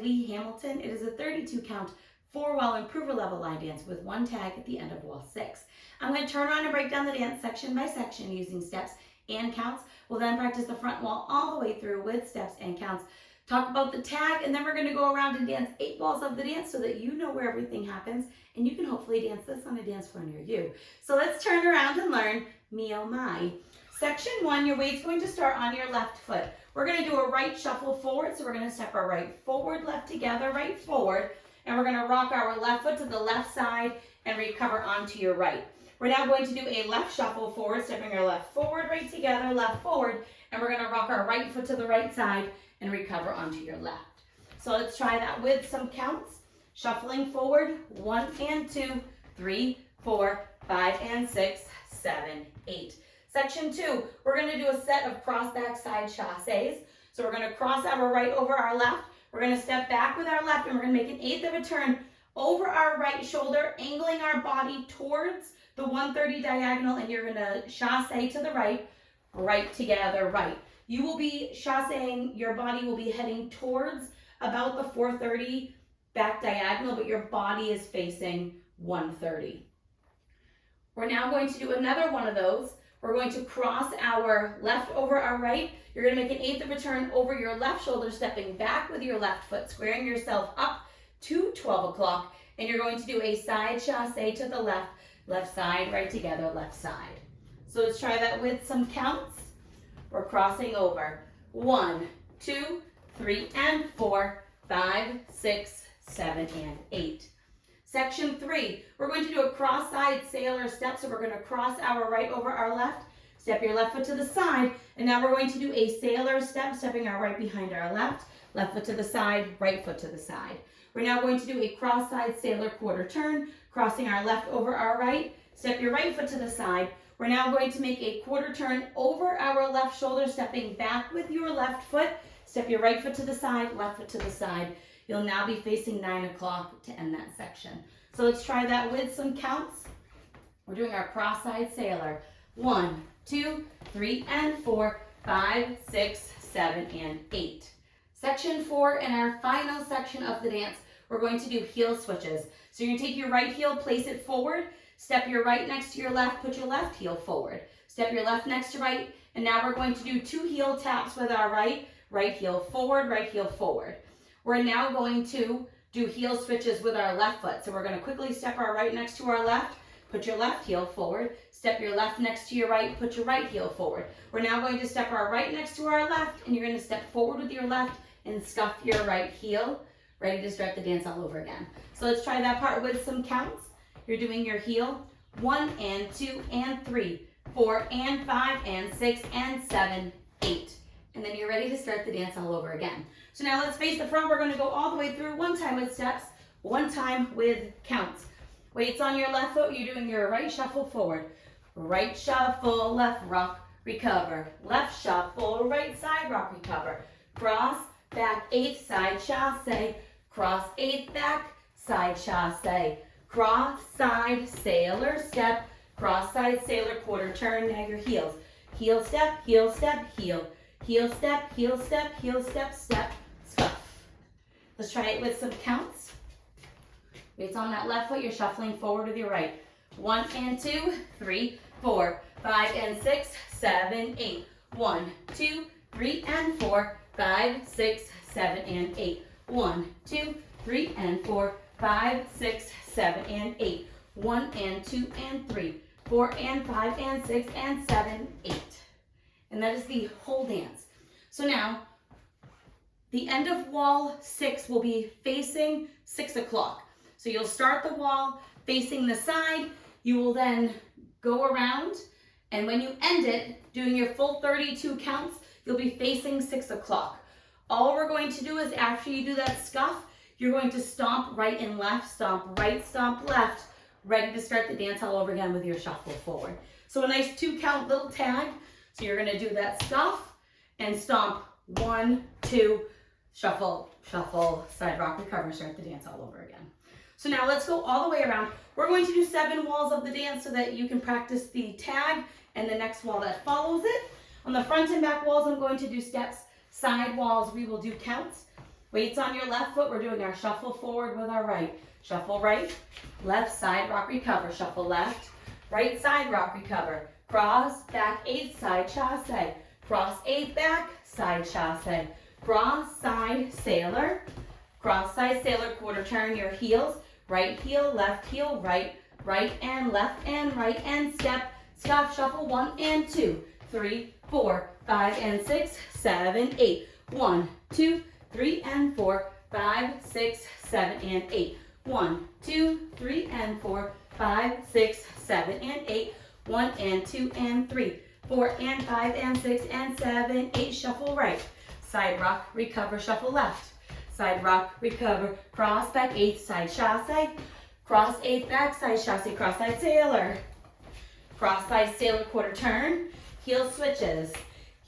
Lee Hamilton. It is a 32 count 4-wall improver level line dance with one tag at the end of wall 6. I'm going to turn around and break down the dance section by section using steps and counts. We'll then practice the front wall all the way through with steps and counts. Talk about the tag, and then we're going to go around and dance 8 walls of the dance so that you know where everything happens, and you can hopefully dance this on a dance floor near you. So let's turn around and learn Me Oh My. Section 1, your weight's going to start on your left foot. We're going to do a right shuffle forward, so we're going to step our right forward, left together, right forward, and we're going to rock our left foot to the left side and recover onto your right. We're now going to do a left shuffle forward, stepping our left forward, right together, left forward, and we're going to rock our right foot to the right side and recover onto your left. So let's try that with some counts. Shuffling forward, 1 and 2, 3, 4, 5 and 6, 7, 8. Section 2, we're going to do a set of cross back side chassés. So we're going to cross our right over our left. We're going to step back with our left, and we're going to make an 1/8 of a turn over our right shoulder, angling our body towards the 130 diagonal, and you're going to chassé to the right, right together, right. You will be chasséing, your body will be heading towards about the 430 back diagonal, but your body is facing 130. We're now going to do another one of those. We're going to cross our left over our right. You're going to make an 1/8 of a turn over your left shoulder, stepping back with your left foot, squaring yourself up to 12 o'clock, and you're going to do a side chassé to the left, left side, right together, left side. So let's try that with some counts. We're crossing over 1, 2, 3, and 4, 5, 6, 7, and 8. Section 3, we're going to do a cross-side sailor step. So we're going to cross our right over our left, step your left foot to the side, and now we're going to do a sailor step, stepping our right behind our left foot to the side, right foot to the side. We're now going to do a cross-side sailor quarter turn, crossing our left over our right, step your right foot to the side. We're now going to make a quarter turn over our left shoulder, stepping back with your left foot, step your right foot to the side, left foot to the side. You'll now be facing 9 o'clock to end that section. So let's try that with some counts. We're doing our cross-side sailor. 1, 2, 3, and 4, 5, 6, 7, and 8. Section 4, and our final section of the dance, we're going to do heel switches. So you're going to take your right heel, place it forward, step your right next to your left, put your left heel forward. Step your left next to right, and now we're going to do 2 heel taps with our right heel forward, right heel forward. We're now going to do heel switches with our left foot. So we're going to quickly step our right next to our left, put your left heel forward, step your left next to your right, put your right heel forward. We're now going to step our right next to our left, and you're going to step forward with your left and scuff your right heel, ready to start the dance all over again. So let's try that part with some counts. You're doing your heel, 1 and 2 and 3, 4 and 5 and 6 and 7, 8. And then you're ready to start the dance all over again. So now let's face the front. We're going to go all the way through, 1 time with steps, 1 time with counts. Weights on your left foot. You're doing your right shuffle forward. Right shuffle, left rock, recover. Left shuffle, right side rock, recover. Cross, back, 8th side chassé. Cross, 8th back, side chassé. Cross, side, sailor step. Cross, side, sailor, quarter turn. Now your heels. Heel step, heel step, heel. Heel step, heel step, heel step, step, scuff. Let's try it with some counts. Weights on that left foot, you're shuffling forward with your right. 1 and 2, 3, 4, 5 and 6, 7, 8. 1, 2, 3 and 4, 5, 6, 7 and 8. 1, 2, 3 and 4, 5, 6, 7 and 8. 1 and 2 and 3, 4 and 5 and 6 and 7, 8. And that is the whole dance. So now, the end of wall 6 will be facing 6 o'clock. So you'll start the wall facing the side. You will then go around, and when you end it, doing your full 32 counts, you'll be facing 6 o'clock. All we're going to do is after you do that scuff, you're going to stomp right and left, stomp right, stomp left, ready to start the dance all over again with your shuffle forward. So a nice 2 count little tag. So you're going to do that scuff and stomp 1, 2, shuffle, shuffle, side rock, recover, start the dance all over again. So now let's go all the way around. We're going to do 7 walls of the dance so that you can practice the tag and the next wall that follows it. On the front and back walls, I'm going to do steps. Side walls, we will do counts. Weights on your left foot. We're doing our shuffle forward with our right. Shuffle right, left side rock recover. Shuffle left, right side rock recover. Cross, back 8, side chasse. Cross 8 back, side chasse. Cross side sailor. Cross side sailor, quarter turn your heels. Right heel, right, right and left and right and step. Stop, shuffle 1 and 2, 3, 4, 5 and 6, 7, 8. 1, 2, 3 and 4, 5, 6, 7 and 8. 1, 2, 3 and 4, 5, 6, 7 and 8. 1 and 2 and 3, 4 and 5 and 6 and 7, 8. Shuffle right. Side rock, recover, shuffle left. Side rock, recover, cross back 8, side chasse. Cross 8 back, side chasse, cross side sailor. Cross side sailor, quarter turn. Heel switches.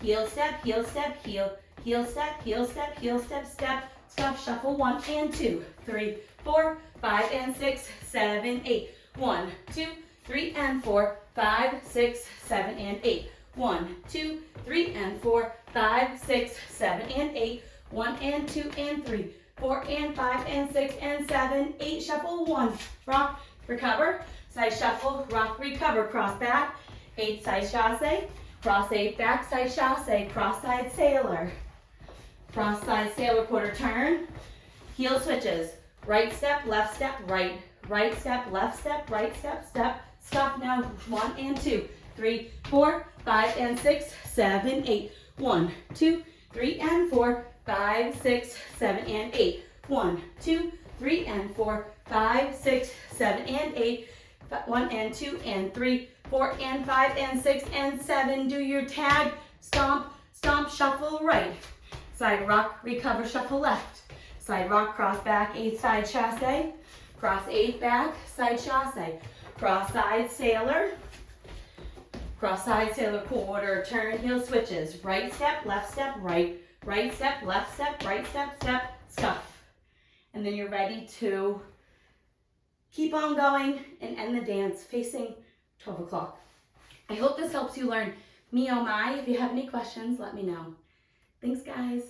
Heel step, heel step, heel. Heel step, heel step, heel step, step. Stop, shuffle 1 and 2, 3, 4, 5 and 6, 7, 8. 1, 2, 3 and 4, 5, 6, 7 and 8. 1, 2, 3 and 4, 5, 6, 7 and 8. 1 and 2 and 3, 4 and 5 and 6 and 7, 8. Shuffle 1, rock, recover, side shuffle, rock, recover, cross back, 8 side chasse, cross 8 back, side chasse, cross side sailor. Cross side sailor, quarter turn, heel switches, right step, right, right step, left step, right step, step, stop now, 1 and 2, 3, 4, 5 and 6, 7, 8, 1, 2, 3 and 4, 5, 6, 7 and 8, 1, 2, 3 and 4, 5, 6, 7 and 8, 1 and 2 and 3, 4 and 5 and 6 and 7, do your tag, stomp, stomp, shuffle right. Side rock, recover, shuffle left. Side rock, cross back, 8 side chasse. Cross 8 back, side chasse. Cross side sailor. Cross side sailor, quarter turn, heel switches. Right step, right. Right step, left step, right step, step, stuff. And then you're ready to keep on going and end the dance facing 12 o'clock. I hope this helps you learn Me Oh My. If you have any questions, let me know. Thanks, guys.